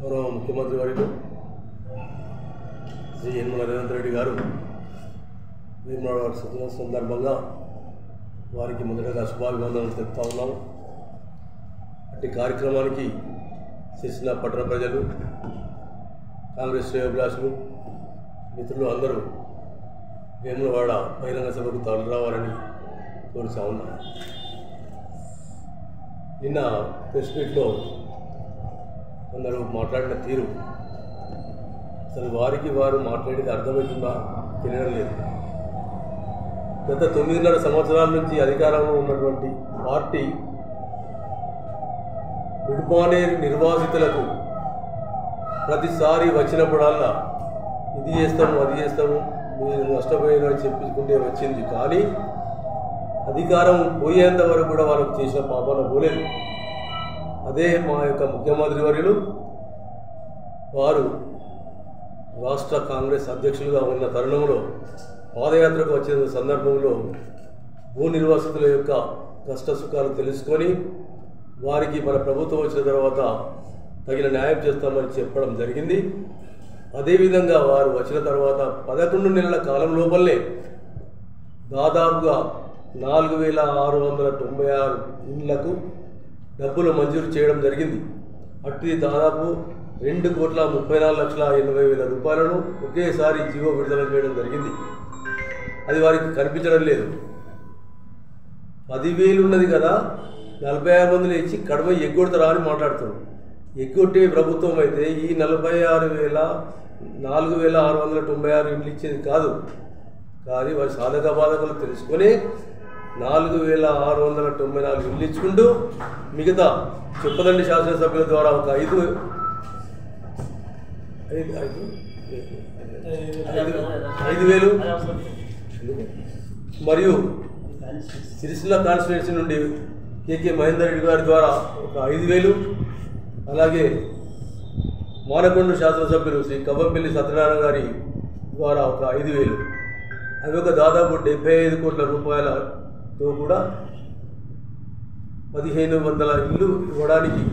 గౌరవ ముఖ్యమంత్రి వర్యులు శ్రీ యనమల రేవంత్ రెడ్డి గారు వేములవాడ శుభ సందర్భంగా వారికి మొదటగా శుభాభివందనలు తెలుపుతా ఉన్నాము. అట్టి కార్యక్రమానికి చేసిన పట్టణ ప్రజలు, కాంగ్రెస్ శ్రేయోభిలాషులు, మిత్రులు అందరూ వేములవాడ బహిరంగ సభకు తరలి రావాలని కోరుతా ఉన్నాను. నిన్న ప్రెస్ మీట్లో కొందరు మాట్లాడిన తీరు అసలు వారికి వారు మాట్లాడేది అర్థమవుతుందా తెలియడం లేదు. గత 9.5 సంవత్సరాల నుంచి అధికారంలో ఉన్నటువంటి పార్టీ మిడ్మానేరు నిర్వాసితులకు ప్రతిసారి వచ్చినప్పుడల్లా ఇది చేస్తాము అది చేస్తాము మీరు నష్టపోయినని చెప్పుకుంటే వచ్చింది. కానీ అధికారం పోయేంత వరకు కూడా వాళ్ళకు చేసిన పాపన పోలేదు. అదే మా యొక్క ముఖ్యమంత్రి వర్యులు వారు రాష్ట్ర కాంగ్రెస్ అధ్యక్షులుగా ఉన్న తరుణంలో పాదయాత్రకు వచ్చిన సందర్భంలో భూ నిర్వాసితుల యొక్క కష్ట సుఖాలు తెలుసుకొని వారికి మన ప్రభుత్వం వచ్చిన తర్వాత తగిన న్యాయం చేస్తామని చెప్పడం జరిగింది. అదేవిధంగా వారు వచ్చిన తర్వాత 11 నెలల కాలం లోపలనే దాదాపుగా 4,696 ఇళ్లకు డబ్బులు మంజూరు చేయడం జరిగింది. అట్టి దాదాపు 2,34,80,000 రూపాయలను ఒకేసారి జీవో విడుదల చేయడం జరిగింది. అది వారికి కనిపించడం లేదు. 10,000 ఉన్నది కదా 46 మందిని ఇచ్చి కడమ ఎగ్గొడతారా అని మాట్లాడుతున్నారు. ఎగ్గొట్టే ప్రభుత్వం అయితే ఈ 4,696 ఇండ్లు ఇచ్చేది కాదు. కానీ వారి సాధక బాధకులు తెలుసుకొని 4,694 ఇల్లు ఇచ్చుకుంటూ మిగతా చెప్పదండి శాసనసభ్యుల ద్వారా ఒక 5,000 మరియు సిరిసిల్ల కాన్స్టిట్యున్సీ నుండి కేకే మహేందర్ రెడ్డి గారి ద్వారా ఒక 5,000, అలాగే మానకొండ శాసనసభ్యులు శ్రీ కవ్వంపల్లి సత్యనారాయణ గారి ద్వారా ఒక 5,000, అవి ఒక దాదాపు 75 కోట్ల రూపాయలతో కూడా 1,500 ఇల్లు ఇవ్వడానికి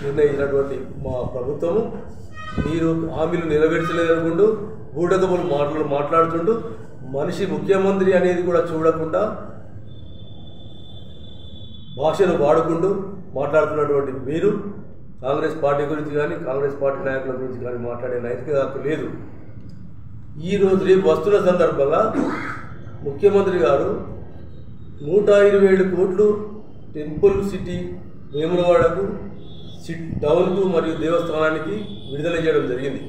నిర్ణయించినటువంటి మా ప్రభుత్వము మీరు హామీలు నెరవేర్చలేదనుకుంటూ బూటకములు మాట్లాడుతుంటూ మనిషి ముఖ్యమంత్రి అనేది కూడా చూడకుండా భాషను వాడుకుంటూ మాట్లాడుతున్నటువంటి మీరు కాంగ్రెస్ పార్టీ గురించి కానీ కాంగ్రెస్ పార్టీ నాయకుల గురించి కానీ మాట్లాడే నైతిక హక్కు లేదు. ఈరోజు రేపు వస్తున్న సందర్భంగా ముఖ్యమంత్రి గారు 127 కోట్లు టెంపుల్ సిటీ వేములవాడకు టౌన్కు మరియు దేవస్థానానికి విడుదల చేయడం జరిగింది.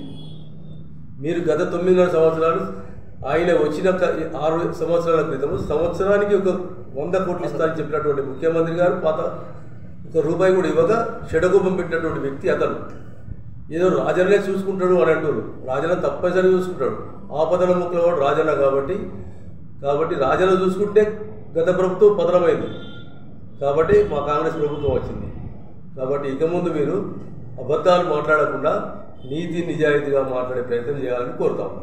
మీరు గత 9.5 సంవత్సరాలు ఆయన వచ్చిన 6 సంవత్సరాల క్రితం సంవత్సరానికి ఒక 100 కోట్లు ఇస్తారని చెప్పినటువంటి ముఖ్యమంత్రి గారు పాత ₹1 కూడా ఇవ్వగా షడకోపం పెట్టినటువంటి వ్యక్తి అతను. ఏదో రాజన్నే చూసుకుంటాడు అని అంటారు. రాజన్న తప్పనిసరి చూసుకుంటాడు. ఆపదల ముక్కలవాడు రాజన్న కాబట్టి రాజన్న చూసుకుంటే గత ప్రభుత్వం పతనమైంది. కాబట్టి మా కాంగ్రెస్ ప్రభుత్వం వచ్చింది. కాబట్టి ఇక ముందు మీరు అబద్ధాలు మాట్లాడకుండా నీతి నిజాయితీగా మాట్లాడే ప్రయత్నం చేయాలని కోరుతాము.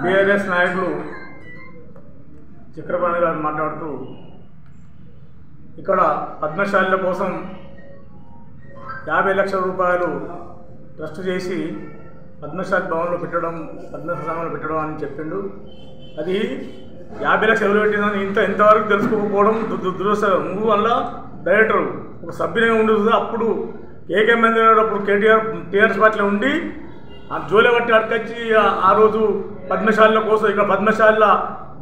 బీఆర్ఎస్ నాయకులు చక్రపాణి గారు మాట్లాడుతూ ఇక్కడ పద్మశాలిల కోసం 50 లక్షల రూపాయలు ట్రస్ట్ చేసి పద్మశాలి భవన్లో పెట్టడం, పద్మశాలలో పెట్టడం అని చెప్పిండు. అది 50 లక్షలు ఎవరు పెట్టిందని ఇంతవరకు తెలుసుకోకపోవడం దురదృష్టం. నువ్వు వల్ల డైరెక్టర్ ఒక సభ్యునే ఉండదు. అప్పుడు కేకే మహేందర్ అప్పుడు టీఆర్ఎస్ పార్టీలో ఉండి ఆ జోలే బట్టి అడకొచ్చి ఆ రోజు పద్మశాలిల కోసం ఇక్కడ పద్మశాలిల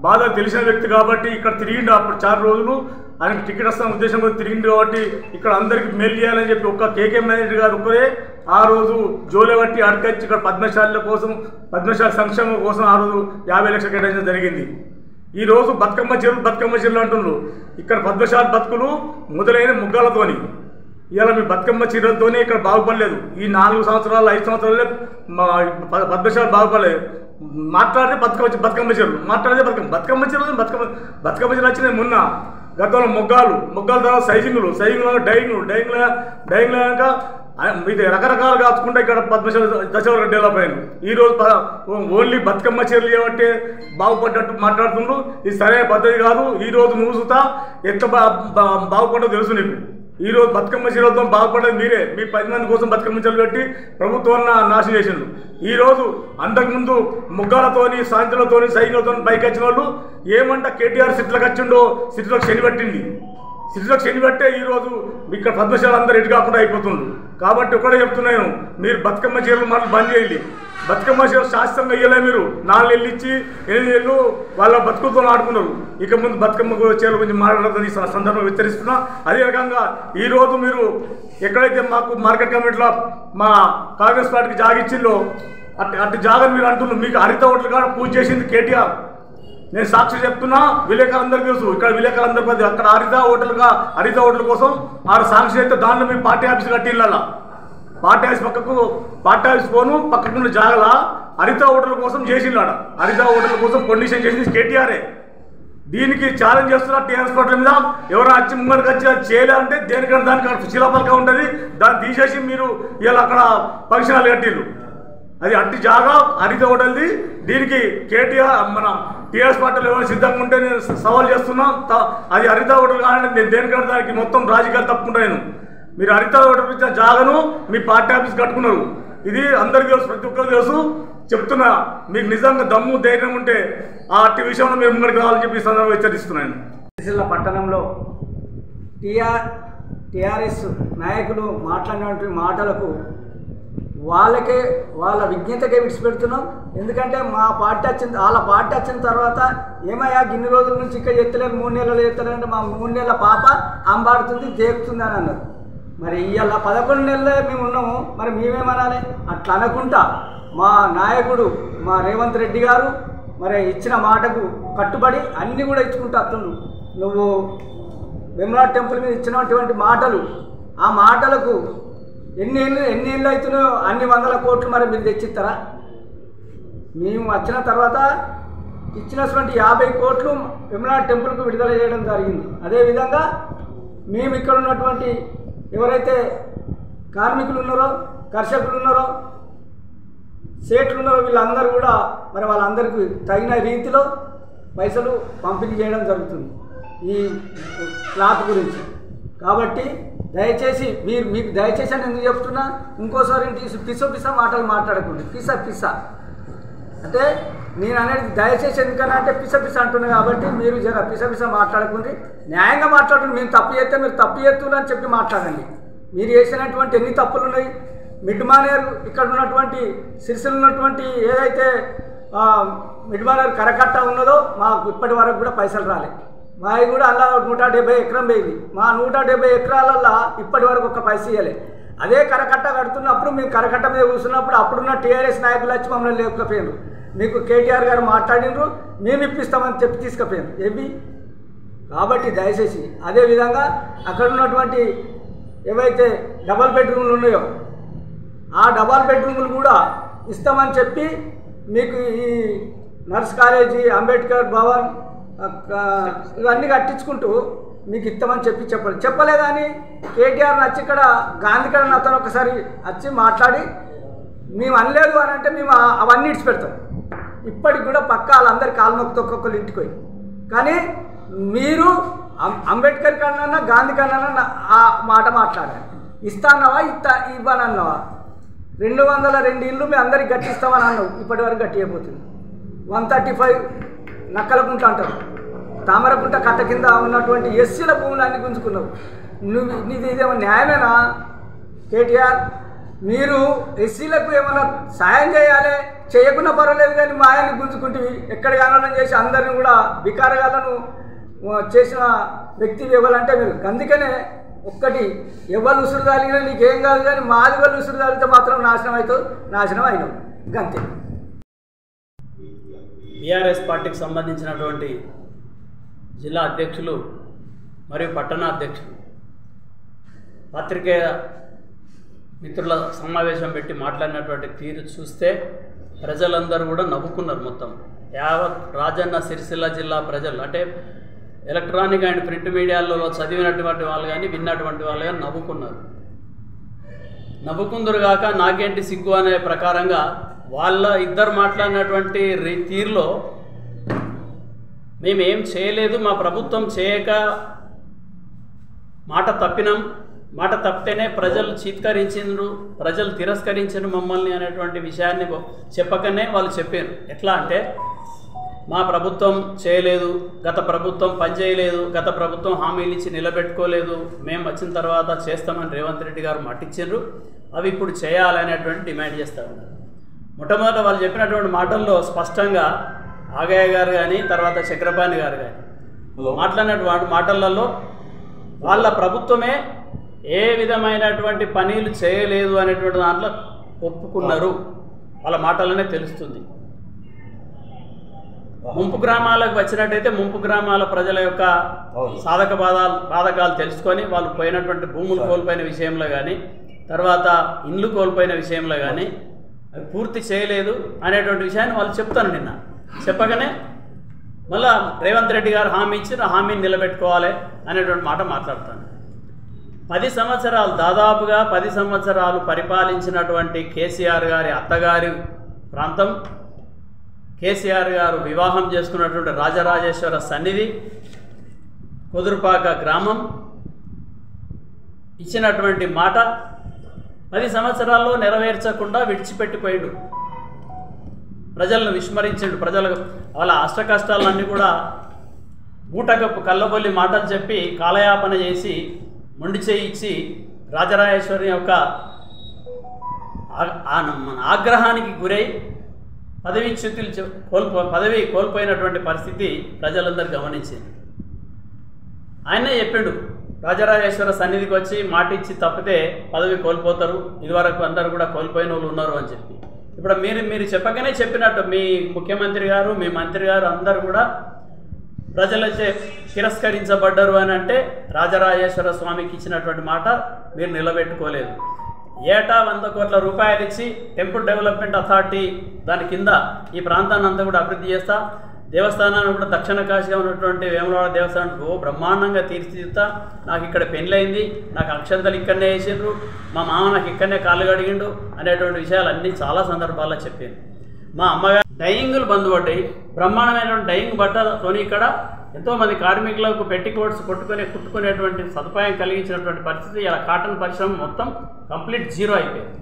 బాధ తెలిసిన వ్యక్తి కాబట్టి ఇక్కడ తిరిగిండు. అప్పుడు 4 రోజులు ఆయనకు టికెట్ వస్తున్న ఉద్దేశం కూడా తిరిగిండు. కాబట్టి ఇక్కడ అందరికీ మేలు చేయాలని చెప్పి ఒక్క కేకే మహేందర్ గారు ఒక్కరే ఆ రోజు జోలే బట్టి అడకొచ్చి ఇక్కడ పద్మశాలిల కోసం, పద్మశాలి సంక్షేమం కోసం ఆ రోజు 50 లక్షలు కేటాయించడం జరిగింది. ఈరోజు బతుకమ్మ చీరలు అంటున్నారు. ఇక్కడ పద్మశాలి బతుకులు మొదలైన ముగ్గాలతోని ఇవాళ మీ బతుకమ్మ చీరలతోనే ఇక్కడ బాగుపడలేదు. ఈ 4 సంవత్సరాలు 5 సంవత్సరాలే పద్మశాలి బాగుపడలేదు. మాట్లాడితే బతుకమ్మ చీరలు, మాట్లాడితే బతుకమ్మ చీరలు వచ్చినాయి. మొన్న గతంలో మొగ్గాల తర్వాత సైజింగ్లు డైయింగ్లు ఇది రకరకాలుగా కాచుకుంటే ఇక్కడ పద్మశాలి దశవరకు డెవలప్ అయింది. ఈరోజు ఓన్లీ బతుకమ్మ చీరలు చేయబట్టే బాగుపడ్డట్టు మాట్లాడుతుండ్రు. ఇది సరైన పద్ధతి కాదు. ఈరోజు నువ్వు సుతా ఎంత బాగుపడ్డో తెలుసు నీకు. ఈరోజు బతుకమ్మ చీరలతో బాగుపడేది మీరే. మీ 10 మంది కోసం బతుకమ్మ చీరలు పెట్టి ప్రభుత్వాన్ని నాశనం చేసిండ్రు. ఈరోజు అంతకుముందు ముగ్గాలతోని సాయంత్రంతోని సైకిళ్లతో పైకి వచ్చిన వాళ్ళు ఏమంట కేటీఆర్ సిట్లకు వచ్చిండో సిట్లకు శని పట్టింది. సిట్లకు శని పట్టే ఈరోజు ఇక్కడ పద్మశాల అందరూ ఎటు కాకుండా అయిపోతుండ్రు. కాబట్టి ఒకటే చెప్తున్నాను, మీరు బతుకమ్మ చీరలు మాటలు బంద్ చేయండి. బతుకమ్మ చీరలు శాస్త్రంగా ఇయ్యలే. మీరు 4 ఏళ్ళు ఇచ్చి 8 ఏళ్ళు వాళ్ళ బతుకులతో ఆడుకున్నారు. ఇక ముందు బతుకమ్మ చీరల గురించి మాట్లాడదని ఈ సందర్భంగా హెచ్చరిస్తున్నా. అదే రకంగా ఈరోజు మీరు ఎక్కడైతే మాకు మార్కెట్ కమిటీలో మా కాంగ్రెస్ పార్టీకి జాగిచ్చిందో అటు జాగని మీరు అంటున్నారు. మీకు హరిత ఓట్లు కూడా పూజ చేసింది కేటీఆర్. నేను సాక్షి చెప్తున్నా, విలేకరులందరికీ తెలుసు. ఇక్కడ విలేకరులందరికీ అక్కడ హరిత ఓట్ల కోసం ఆడ సాక్షి అయితే దాంట్లో మీ పార్టీ ఆఫీస్ కట్టిళ్ళ పార్టీ ఆఫీస్ పార్టీ ఆఫీస్ పోను పక్కకున్న జాగల హరిత ఓటర్ల కోసం చేసిండాడ. హరిత ఓటర్ల కోసం కండిషన్ చేసింది కేటీఆర్ఏ. దీనికి ఛాలెంజ్ చేస్తున్నారు టీఆర్ఎస్ పార్టీ మీద. ఎవరైనా వచ్చి ముంగడికి వచ్చి అది చేయాలంటే దేనికంటే దానికి శిలాపలక ఉంటుంది. దాన్ని తీసేసి మీరు ఇలా అక్కడ ఫంక్షన్ హాల్ కట్టిళ్ళు. అది అట్టి జాగా హరిత ఓటర్ది. దీనికి కేటీఆర్ మన టీఆర్ఎస్ పార్టీలో ఎవరైనా సిద్ధంగా ఉంటే నేను సవాల్ చేస్తున్నా. అది హరిత ఓటర్లు కావాలంటే నేను దేనికంటే దానికి మొత్తం రాజకీయాలు తప్పుకుంటా. మీరు హరిత ఓటర్ ఇచ్చిన జాగను మీ పార్టీ ఆఫీస్ కట్టుకున్నారు. ఇది అందరికీ తెలుసు, ప్రతి ఒక్కరికి తెలుసు. చెప్తున్నా, మీకు నిజంగా దమ్ము ధైర్యం ఉంటే ఆ అట్టి విషయంలో మేము ముంగడికి రావాలని చెప్పి ఈ సందర్భంగా హెచ్చరిస్తున్నాను. సిరిసిల్ల పట్టణంలో టీఆర్ఎస్ నాయకులు మాట్లాడినటువంటి మాటలకు వాళ్ళ విజ్ఞతకే విడిచిపెడుతున్నాం. ఎందుకంటే మా పార్టీ వాళ్ళ పార్టీ వచ్చిన తర్వాత ఏమయ్యా ఇన్ని రోజుల నుంచి ఇక్కడ ఎత్తలేరు, 3 నెలలు ఎత్తలేరంటే మా 3 నెలల పాప అంబాడుతుంది దేకుతుంది అని అన్నారు. మరి ఇవాళ 11 నెలలే మేము ఉన్నాము. మరి మేమేమనాలి? అట్లా అనకుండా మా నాయకుడు మా రేవంత్ రెడ్డి గారు మరి ఇచ్చిన మాటకు కట్టుబడి అన్నీ కూడా ఇచ్చుకుంటూ వస్తుండ్రు. నువ్వు వేములవాడ టెంపుల్ మీద ఇచ్చినటువంటి మాటలు, ఆ మాటలకు ఎన్ని ఏళ్ళు అవుతున్నాయో అన్ని 100 కోట్లు మరి మీరు తెచ్చిస్తారా? మేము వచ్చిన తర్వాత ఇచ్చినటువంటి 50 కోట్లు వేములవాడ టెంపుల్కు విడుదల చేయడం జరిగింది. అదేవిధంగా మేము ఇక్కడ ఉన్నటువంటి ఎవరైతే కార్మికులు ఉన్నారో, కర్షకులు ఉన్నారో, సేట్లు ఉన్నారో వీళ్ళందరూ కూడా మరి వాళ్ళందరికీ తగిన రీతిలో పైసలు పంపిణీ చేయడం జరుగుతుంది ఈ క్లాత్ గురించి. కాబట్టి దయచేసి మీకు దయచేసి అని ఎందుకు చెప్తున్నా, ఇంకోసారి పిస మాటలు మాట్లాడకండి. పిస అంటే నేను అనేది దయచేసి ఎందుకన్నా అంటే పిస అంటున్నా. కాబట్టి మీరు జర పిస మాట్లాడకండి, న్యాయంగా మాట్లాడండి. మేము తప్పు చేస్తే మీరు తప్పు చేస్తున్నారు అని చెప్పి మాట్లాడండి. మీరు చేసినటువంటి ఎన్ని తప్పులు ఉన్నాయి. మిడ్ మానేరు ఇక్కడ ఉన్నటువంటి సిరిసిల్ల ఉన్నటువంటి ఏదైతే మిడ్ మానేరు కరకట్ట ఉన్నదో మాకు ఇప్పటి వరకు కూడా పైసలు రాలేదు. మావి కూడా అలా 170 ఎకరం పోయింది. మా 170 ఎకరాలల్లో ఇప్పటి వరకు ఒక్క పైస ఇవ్వలే. అదే కరకట్ట కడుతున్నప్పుడు మేము కరకట్ట మీద కూర్చున్నప్పుడు అప్పుడున్న టీఆర్ఎస్ నాయకులు వచ్చి మమ్మల్ని లేకపోయారు. మీకు కేటీఆర్ గారు మాట్లాడినరు, మేము ఇప్పిస్తామని చెప్పి తీసుకుపోయారు ఏమి. కాబట్టి దయచేసి అదేవిధంగా అక్కడ ఉన్నటువంటి ఏవైతే డబల్ బెడ్రూమ్లు ఉన్నాయో ఆ డబల్ బెడ్రూమ్లు కూడా ఇస్తామని చెప్పి మీకు ఈ నర్స్ కాలేజీ, అంబేద్కర్ భవన్ ఇవన్నీ కట్టించుకుంటూ మీకు ఇస్తామని చెప్పలేదని కేటీఆర్ని వచ్చి ఇక్కడ గాంధీకరణ అతను ఒకసారి వచ్చి మాట్లాడి మేము అనలేదు అని అంటే మేము అవన్నీ ఇడిచిపెడతాం. ఇప్పటికి కూడా పక్క వాళ్ళందరి కాలుమొక్కతో ఒక్కొక్కరు ఇంటికి పోయి. కానీ మీరు అంబేద్కర్ కన్నా గాంధీ కన్నా ఆ మాట మాట్లాడారు. ఇస్తానవా ఇవ్వనన్నావా? 202 ఇళ్ళు మేము అందరికి గట్టిస్తామని అన్నావు, ఇప్పటి వరకు గట్టి అయిపోతుంది. 135 నక్కలకుంట అంటారు, తామరకుంట కట్ట కింద ఉన్నటువంటి ఎస్సీల భూములు అన్ని గుంజుకున్నావు. నీది ఇదేమో న్యాయమేనా కేటీఆర్? మీరు ఎస్సీలకు ఏమైనా సాయం చేయాలి, చేయకుండా పర్వాలేదు, కానీ మా ఆయన్ని గుంజుకుంటువి. ఎక్కడ ఆనందం చేసి అందరిని కూడా వికారగాలను చేసిన వ్యక్తి ఇవ్వాలంటే మీరు. అందుకనే ఒక్కటి, ఎవరు ఉసురు తాలిగినా నీకేం కాదు, కానీ మాది వాళ్ళు ఉసురు తాలితే మాత్రం నాశనం అయినావు అంతే. బీఆర్ఎస్ పార్టీకి సంబంధించినటువంటి జిల్లా అధ్యక్షులు మరియు పట్టణ అధ్యక్షులు పాత్రికేయ మిత్రుల సమావేశం పెట్టి మాట్లాడినటువంటి తీరు చూస్తే ప్రజలందరూ కూడా నవ్వుకున్నారు. మొత్తం యావత్ రాజన్న సిరిసిల్ల జిల్లా ప్రజలు, అంటే ఎలక్ట్రానిక్ అండ్ ప్రింట్ మీడియాలలో చదివినటువంటి వాళ్ళు కానీ విన్నటువంటి వాళ్ళు కానీ నవ్వుకుందరుగాక నాకేంటి సిగ్గు అనే ప్రకారంగా వాళ్ళ ఇద్దరు మాట్లాడినటువంటి తీరులో మేమేం చేయలేదు, మా ప్రభుత్వం చేయక మాట తప్పినాం, మాట తప్పితేనే ప్రజలు చీత్కరించిండ్రు, ప్రజలు తిరస్కరించారు మమ్మల్ని అనేటువంటి విషయాన్ని చెప్పకనే వాళ్ళు చెప్పారు. ఎట్లా అంటే మా ప్రభుత్వం చేయలేదు, గత ప్రభుత్వం పనిచేయలేదు, గత ప్రభుత్వం హామీలు ఇచ్చి నిలబెట్టుకోలేదు, మేము వచ్చిన తర్వాత చేస్తామని రేవంత్ రెడ్డి గారు మాటిచ్చిండ్రు, అవి ఇప్పుడు చేయాలనేటువంటి డిమాండ్ చేస్తూ ఉన్నారు. మొట్టమొదట వాళ్ళు చెప్పినటువంటి మాటల్లో స్పష్టంగా ఆగయ్య గారు కానీ తర్వాత చక్రపాణి గారు కానీ మాట్లాడినటువంటి మాటలలో వాళ్ళ ప్రభుత్వమే ఏ విధమైనటువంటి పనులు చేయలేదు అనేటువంటి దాంట్లో ఒప్పుకున్నారు. వాళ్ళ మాటలనే తెలుస్తుంది. ముంపు గ్రామాలకు వచ్చినట్టయితే ముంపు గ్రామాల ప్రజల యొక్క సాధక బాధకాలు తెలుసుకొని వాళ్ళు పోయినటువంటి భూములు కోల్పోయిన విషయంలో కానీ తర్వాత ఇండ్లు కోల్పోయిన విషయంలో కానీ అవి పూర్తి చేయలేదు అనేటువంటి విషయాన్ని వాళ్ళు చెప్తాను. నిన్న చెప్పగానే మళ్ళా రేవంత్ రెడ్డి గారు హామీ ఇచ్చి హామీని నిలబెట్టుకోవాలి అనేటువంటి మాట మాట్లాడతాను. 10 సంవత్సరాలు దాదాపుగా 10 సంవత్సరాలు పరిపాలించినటువంటి కేసీఆర్ గారి అత్తగారి ప్రాంతం, కేసీఆర్ గారు వివాహం చేసుకున్నటువంటి రాజరాజేశ్వర సన్నిధి కుదురుపాక గ్రామం ఇచ్చినటువంటి మాట 10 సంవత్సరాల్లో నెరవేర్చకుండా విడిచిపెట్టిపోయాడు. ప్రజలను విస్మరించాడు. ప్రజలకు వాళ్ళ అష్ట కష్టాలన్నీ కూడా బూటకప్పు కళ్ళబొల్లి మాటలు చెప్పి కాలయాపన చేసి మొండి చేయి ఇచ్చి రాజరాజేశ్వరి యొక్క ఆగ్రహానికి గురై పదవి కోల్పోయినటువంటి పరిస్థితి ప్రజలందరూ గమనించింది. ఆయనే చెప్పాడు, రాజరాజేశ్వర సన్నిధికి వచ్చి మాట ఇచ్చి తప్పితే పదవి కోల్పోతారు, ఇదివరకు అందరూ కూడా కోల్పోయిన వాళ్ళు ఉన్నారు అని చెప్పి. ఇప్పుడు మీరు చెప్పకనే చెప్పినట్టు మీ ముఖ్యమంత్రి గారు, మీ మంత్రి గారు అందరూ కూడా ప్రజలచే తిరస్కరించబడ్డారు అని అంటే రాజరాజేశ్వర స్వామికి ఇచ్చినటువంటి మాట మీరు నిలబెట్టుకోలేదు. ఏటా 100 కోట్ల రూపాయలు ఇచ్చి టెంపుల్ డెవలప్మెంట్ అథారిటీ దాని కింద ఈ ప్రాంతాన్ని అంతా కూడా అభివృద్ధి చేస్తా, దేవస్థానాన్ని కూడా దక్షిణ కాశీగా ఉన్నటువంటి వేములవాడ దేవస్థానం బ్రహ్మాండంగా తీర్చిదిద్దుతా, నాకు ఇక్కడ పెళ్ళయింది, నాకు అక్షంతలు ఇక్కడనే వేసిండ్రు, మా మామ నాకు ఇక్కడనే కాళ్ళు కడిగిండు అనేటువంటి విషయాలన్నీ చాలా సందర్భాల్లో చెప్పాను. మా అమ్మగారు డైయింగులు బంధుపడ్డాయి, బ్రహ్మాండమైనటువంటి డైయింగ్ బట్టతోని ఇక్కడ ఎంతోమంది కార్మికులకు పెట్టికోట్స్ కుట్టుకునేటువంటి సదుపాయం కలిగించినటువంటి పరిస్థితి. ఇలా కాటన్ పరిశ్రమ మొత్తం కంప్లీట్ జీరో అయిపోయింది.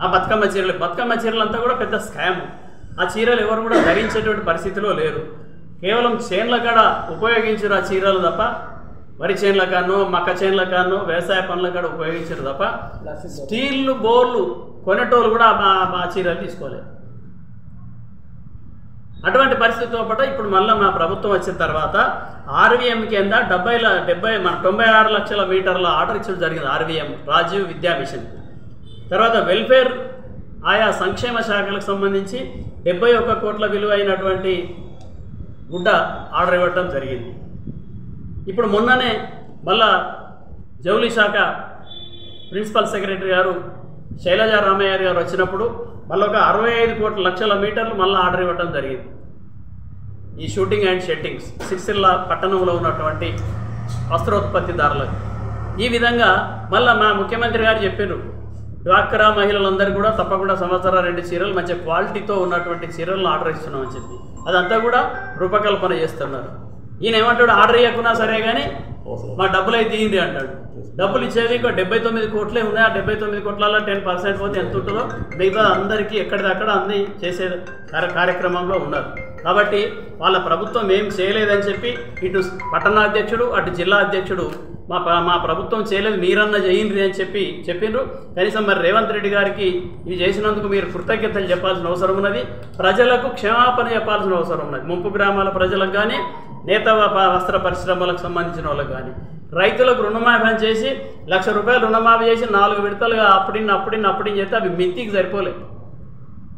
ఆ బతుకమ్మ చీరలంతా కూడా పెద్ద స్కామ్. ఆ చీరలు ఎవరు కూడా ధరించేటువంటి పరిస్థితిలో లేరు. కేవలం చేన్ల కాడ ఉపయోగించారు ఆ చీరలు తప్ప, వరి చేన్ల కాను మక్క చేన్ల కాను వ్యవసాయ పనుల కాడ ఉపయోగించారు తప్ప స్టీల్ బోర్లు కొనేటోళ్ళు కూడా మా చీరలు తీసుకోలేదు. అటువంటి పరిస్థితితో పాటు ఇప్పుడు మళ్ళీ మా ప్రభుత్వం వచ్చిన తర్వాత ఆర్వీఎం కింద 96 లక్షల మీటర్ల ఆర్డర్ ఇచ్చడం జరిగింది. ఆర్వీఎం రాజీవ్ విద్యా మిషన్ తర్వాత వెల్ఫేర్ ఆయా సంక్షేమ శాఖలకు సంబంధించి 71 కోట్ల విలువైనటువంటి గుడ్డ ఆర్డర్ ఇవ్వటం జరిగింది. ఇప్పుడు మొన్ననే మళ్ళా జౌళి శాఖ ప్రిన్సిపల్ సెక్రటరీ గారు శైలజా రామయ్య గారు వచ్చినప్పుడు మళ్ళీ ఒక 65 లక్షల మీటర్లు మళ్ళీ ఆర్డర్ ఇవ్వటం జరిగింది. ఈ షూటింగ్ అండ్ షెట్టింగ్స్ సిరిసిల్ల పట్టణంలో ఉన్నటువంటి వస్త్రోత్పత్తిదారులకు. ఈ విధంగా మళ్ళీ మా ముఖ్యమంత్రి గారు చెప్పారు, డ్వాక్రా మహిళలందరూ కూడా తప్పకుండా సంవత్సరం 2 చీరలు మంచి క్వాలిటీతో ఉన్నటువంటి చీరలను ఆర్డర్ ఇస్తున్నామని చెప్పి అదంతా కూడా రూపకల్పన చేస్తున్నారు. ఈయన ఏమంటాడు, ఆర్డర్ ఇవ్వకున్నా సరే కానీ మా డబ్బులు అయితే తీయండి అంటాడు. డబ్బులు ఇచ్చేది 79 కోట్లే ఉన్నాయి. ఆ 79 కోట్లలో 10% పోతే ఎంత ఉంటుందో మిగతా అందరికీ ఎక్కడిదక్కడ అన్ని చేసే కార్యక్రమంలో ఉన్నారు. కాబట్టి వాళ్ళ ప్రభుత్వం ఏం చేయలేదని చెప్పి ఇటు పట్టణాధ్యక్షుడు అటు జిల్లా అధ్యక్షుడు మా ప్రభుత్వం చేయలేదు, మీరన్నా చేయండి అని చెప్పిండ్రు. కనీసం మరి రేవంత్ రెడ్డి గారికి ఇవి చేసినందుకు మీరు కృతజ్ఞతలు చెప్పాల్సిన అవసరం ఉన్నది, ప్రజలకు క్షమాపణ చెప్పాల్సిన అవసరం ఉన్నది. ముంపు గ్రామాల ప్రజలకు కానీ నేత వస్త్ర పరిశ్రమలకు సంబంధించిన వాళ్ళకు కానీ రైతులకు రుణమాఫీ చేసి 1 లక్ష రూపాయలు రుణమాఫీ చేసి 4 విడతలుగా అప్పుడిని చేస్తే అవి మిత్తికి సరిపోలేదు.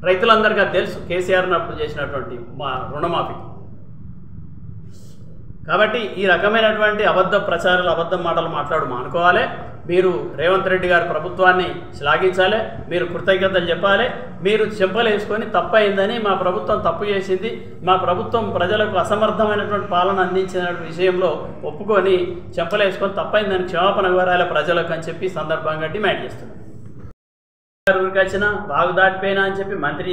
రైతులందరికీ అది తెలుసు, కేసీఆర్ని అప్పుడు చేసినటువంటి మా రుణమాఫీ. కాబట్టి ఈ రకమైనటువంటి అబద్ధ ప్రచారాలు అబద్ధ మాటలు మానుకోవాలి. మీరు రేవంత్ రెడ్డి గారి ప్రభుత్వాన్ని శ్లాఘించాలి, మీరు కృతజ్ఞతలు చెప్పాలి. మీరు చెంపలేసుకొని తప్పైందని మా ప్రభుత్వం తప్పు చేసింది, మా ప్రభుత్వం ప్రజలకు అసమర్థమైనటువంటి పాలన అందించిన విషయంలో ఒప్పుకొని చెంపలేసుకొని తప్పైందని క్షమాపణ కోరాలి ప్రజలకు అని చెప్పి సందర్భంగా డిమాండ్ చేస్తున్నాం. ఊరికి వచ్చినా బాగు దాటిపోయినా అని చెప్పి మంత్రి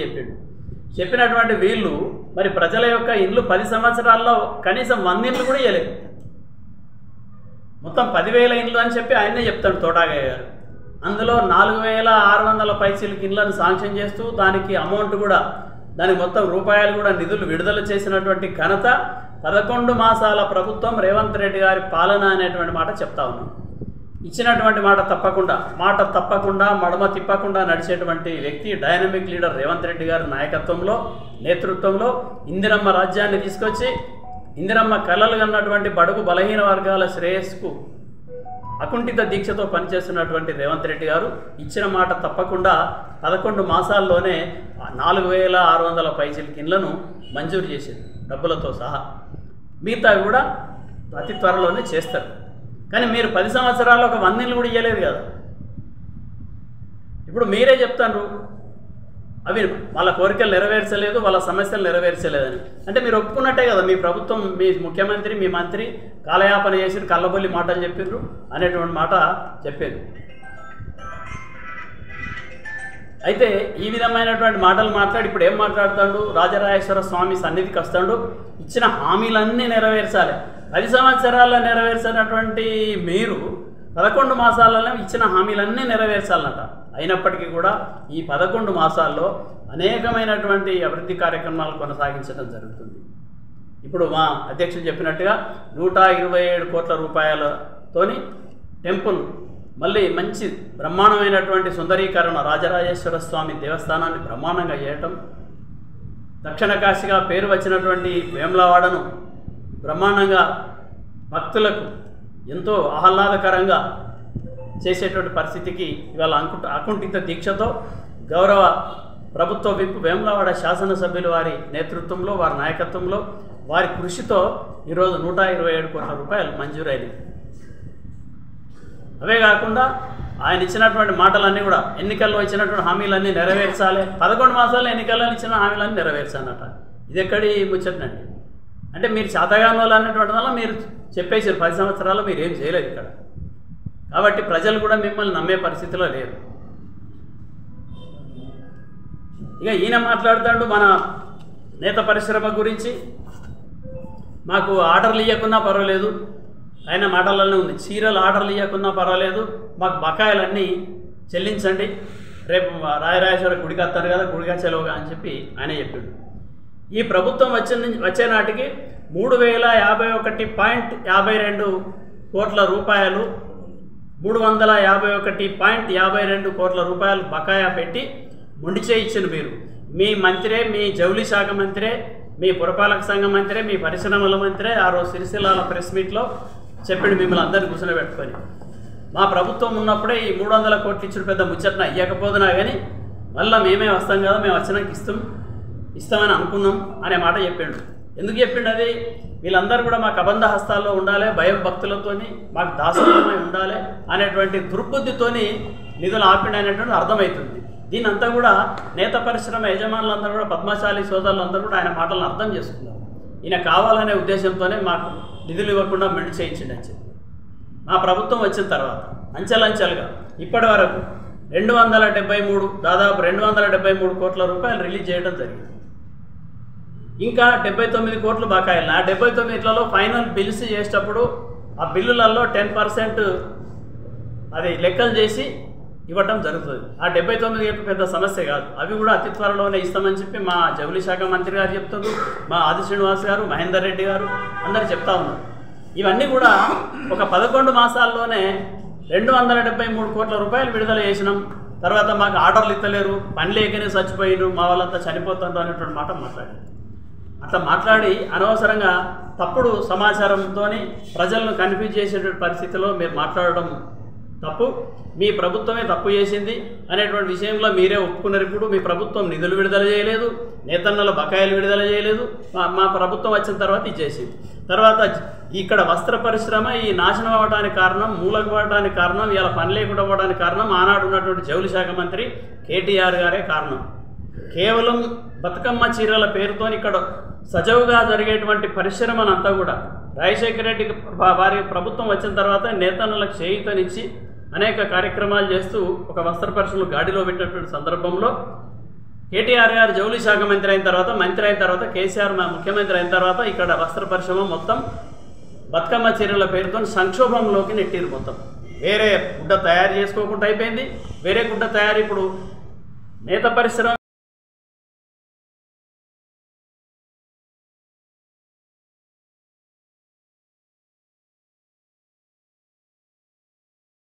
చెప్పినటువంటి వీళ్ళు మరి ప్రజల యొక్క ఇల్లు 10 సంవత్సరాల్లో కనీసం 100 ఇళ్ళు కూడా ఇవ్వలేదు. మొత్తం 10,000 ఇండ్లు అని చెప్పి ఆయనే చెప్తాడు తోటాగయ్య గారు. అందులో 4,600 పైసలకి ఇండ్లను శాంక్షన్ చేస్తూ దానికి అమౌంట్ కూడా దానికి మొత్తం రూపాయలు కూడా నిధులు విడుదల చేసినటువంటి ఘనత 11 మాసాల ప్రభుత్వం రేవంత్ రెడ్డి గారి పాలన అనేటువంటి మాట చెప్తా ఉన్నాం. ఇచ్చినటువంటి మాట తప్పకుండా మడమ తిప్పకుండా నడిచేటువంటి వ్యక్తి డైనమిక్ లీడర్ రేవంత్ రెడ్డి గారి నాయకత్వంలో నేతృత్వంలో ఇందిరమ్మ రాజ్యాన్ని తీసుకొచ్చి ఇందిరమ్మ కలలు కన్నటువంటి బడుగు బలహీన వర్గాల శ్రేయస్సుకు అకుంఠిత దీక్షతో పనిచేస్తున్నటువంటి రేవంత్ రెడ్డి గారు ఇచ్చిన మాట తప్పకుండా 11 మాసాల్లోనే 4,600 పైసలకి ఇండ్లను మంజూరు చేసింది డబ్బులతో సహా. మిగతా కూడా అతి త్వరలోనే చేస్తారు. కానీ మీరు 10 సంవత్సరాల్లో ఒక 100 ఇళ్ళు కూడా ఇవ్వలేదు కదా. ఇప్పుడు మీరే చెప్తారు అవి వాళ్ళ కోరికలు నెరవేర్చలేదు, వాళ్ళ సమస్యలు నెరవేర్చలేదని. అంటే మీరు ఒప్పుకున్నట్టే కదా, మీ ప్రభుత్వం, మీ ముఖ్యమంత్రి, మీ మంత్రి కాలయాపన చేసి కళ్ళబొల్లి మాటలు చెప్పిండ్రు అనేటువంటి మాట చెప్పేది. అయితే ఈ విధమైనటువంటి మాటలు మాట్లాడి ఇప్పుడు ఏం మాట్లాడుతాడు? రాజరాజేశ్వర స్వామి సన్నిధికి వస్తాడు, ఇచ్చిన హామీలన్నీ నెరవేర్చాలి. 10 సంవత్సరాల్లో నెరవేర్చినటువంటి మీరు 11 మాసాలలో ఇచ్చిన హామీలన్నీ నెరవేర్చాలన్నట. అయినప్పటికీ కూడా ఈ 11 మాసాల్లో అనేకమైనటువంటి అభివృద్ధి కార్యక్రమాలు కొనసాగించడం జరుగుతుంది. ఇప్పుడు మా అధ్యక్షులు చెప్పినట్టుగా 127 కోట్ల రూపాయలతోని టెంపుల్ మళ్ళీ మంచి బ్రహ్మాండమైనటువంటి సుందరీకరణ, రాజరాజేశ్వర స్వామి దేవస్థానాన్ని బ్రహ్మాండంగా చేయటం, దక్షిణ కాశీగా పేరు వచ్చినటువంటి వేములవాడను బ్రహ్మాండంగా భక్తులకు ఎంతో ఆహ్లాదకరంగా చేసేటువంటి పరిస్థితికి ఇవాళ అకుంఠిత దీక్షతో గౌరవ ప్రభుత్వ విప్ వేములవాడ శాసనసభ్యులు వారి నేతృత్వంలో, వారి నాయకత్వంలో, వారి కృషితో ఈరోజు 127 కోట్ల రూపాయలు మంజూరైనవి. అవే కాకుండా ఆయన ఇచ్చినటువంటి మాటలన్నీ కూడా ఎన్నికల్లో ఇచ్చినటువంటి హామీలన్నీ నెరవేర్చాలి. 11 మాసాల్లో ఎన్నికల్లో ఇచ్చిన హామీలన్నీ నెరవేర్చాలన్నట. ఇది ఎక్కడి ముచ్చటనండి? అంటే మీరు శాతగాని వాళ్ళు అన్నటువంటి వల్ల మీరు చెప్పేసారు 10 సంవత్సరాల్లో మీరు ఏం చేయలేదు ఇక్కడ. కాబట్టి ప్రజలు కూడా మిమ్మల్ని నమ్మే పరిస్థితిలో లేరు. ఇక ఈయన మాట్లాడుతాడు మన నేత పరిశ్రమ గురించి, మాకు ఆర్డర్లు ఇవ్వకున్నా పర్వాలేదు, ఆయన మాటలనే ఉంది, చీరలు ఆర్డర్లు ఇవ్వకున్నా పర్వాలేదు, మాకు బకాయిలన్నీ చెల్లించండి, రేపు రాజరాజేశ్వర గుడికి వస్తారు కదా, గుడిగా చెలవుగా అని చెప్పి ఆయన చెప్పాడు. ఈ ప్రభుత్వం వచ్చే నాటికి 3,051.52 కోట్ల రూపాయలు 351.52 కోట్ల రూపాయలు బకాయా పెట్టి మొండి చేయించిన మీరు, మీ మంత్రే, మీ జౌళి శాఖ మంత్రే, మీ పురపాలక సంఘ మంత్రే, మీ పరిశ్రమల మంత్రే ఆ రోజు సిరిసిల్లాల ప్రెస్ మీట్లో చెప్పాడు మిమ్మల్ని అందరినీ కూర్చోబెట్టుకొని. మా ప్రభుత్వం ఉన్నప్పుడే ఈ 300 కోట్లు ఇచ్చిన పెద్ద ముచ్చట్న ఇవ్వకపోతున్నా కానీ మళ్ళీ మేమే వస్తాం కదా, మేము వచ్చినాక ఇస్తామని అనుకున్నాం అనే మాట చెప్పిండు. ఎందుకు చెప్పిండు అది? వీళ్ళందరూ కూడా మాకు అబంధ హస్తాల్లో ఉండాలి, భయం భక్తులతోని మాకు దాసత్వమై ఉండాలి అనేటువంటి దుర్బుద్ధితోని నిధులు ఆపిండు అనేటువంటి అర్థమవుతుంది. దీనంతా కూడా నేత పరిశ్రమ యజమానులందరూ కూడా, పద్మశాలి సోదరులందరూ కూడా ఆయన మాటలను అర్థం చేసుకున్నారు. ఈయన కావాలనే ఉద్దేశంతోనే మాకు నిధులు ఇవ్వకుండా మెండు చేయించిండి అని చెప్పి. మా ప్రభుత్వం వచ్చిన తర్వాత అంచెలంచెలుగా ఇప్పటి వరకు 273 దాదాపు 273 కోట్ల రూపాయలు రిలీజ్ చేయడం జరిగింది. ఇంకా 79 కోట్లు బకాయిలు. ఆ 79లలో ఫైనల్ బిల్స్ చేసేటప్పుడు ఆ బిల్లులలో 10% అది లెక్కలు చేసి ఇవ్వటం జరుగుతుంది. ఆ 79 పెద్ద సమస్య కాదు, అవి కూడా అతి త్వరలోనే ఇస్తామని చెప్పి మా జౌళి శాఖ మంత్రి గారు చెప్తున్నారు, మా ఆది శ్రీనివాస్ గారు, మహేందర్ రెడ్డి గారు అందరూ చెప్తా ఉన్నారు. ఇవన్నీ కూడా ఒక 11 మాసాల్లోనే 273 కోట్ల రూపాయలు విడుదల చేసినాం. తర్వాత మాకు ఆర్డర్లు ఇస్తలేరు, పని లేకనే చచ్చిపోయినారు, మా వాళ్ళంతా చనిపోతారు అనేటువంటి మాట మాట్లాడారు. అట్లా మాట్లాడి అనవసరంగా తప్పుడు సమాచారంతో ప్రజలను కన్ఫ్యూజ్ చేసేటువంటి పరిస్థితిలో మీరు మాట్లాడడం తప్పు. మీ ప్రభుత్వమే తప్పు చేసింది అనేటువంటి విషయంలో మీరే ఒప్పుకున్నారు. ఇప్పుడు మీ ప్రభుత్వం నిధులు విడుదల చేయలేదు, నేతన్నల బకాయిలు విడుదల చేయలేదు, మా ప్రభుత్వం వచ్చిన తర్వాత ఇది చేసింది. తర్వాత ఇక్కడ వస్త్ర పరిశ్రమ ఈ నాశనం అవ్వడానికి కారణం, మూలకు పడడానికి కారణం, ఇలా పని లేకుండా పోవడానికి కారణం ఆనాడు ఉన్నటువంటి జౌళి శాఖ మంత్రి కేటీఆర్ గారే కారణం. కేవలం బతుకమ్మ చీరల పేరుతో ఇక్కడ సజావుగా జరిగేటువంటి పరిశ్రమనంతా కూడా రాజశేఖర రెడ్డి వారి ప్రభుత్వం వచ్చిన తర్వాత నేతన్నలకు చేయూతనిచ్చి అనేక కార్యక్రమాలు చేస్తూ ఒక వస్త్ర పరిశ్రమలు గాడిలో పెట్టినటువంటి సందర్భంలో కేటీఆర్ గారు జౌళి శాఖ మంత్రి అయిన తర్వాత కేసీఆర్ మా ముఖ్యమంత్రి అయిన తర్వాత ఇక్కడ వస్త్ర పరిశ్రమ మొత్తం బతుకమ్మ చీరల పేరుతో సంక్షోభంలోకి నెట్టిరు మొత్తం. వేరే గుడ్డ తయారు చేసుకోకుండా అయిపోయింది. వేరే గుడ్డ తయారు ఇప్పుడు నేత పరిశ్రమ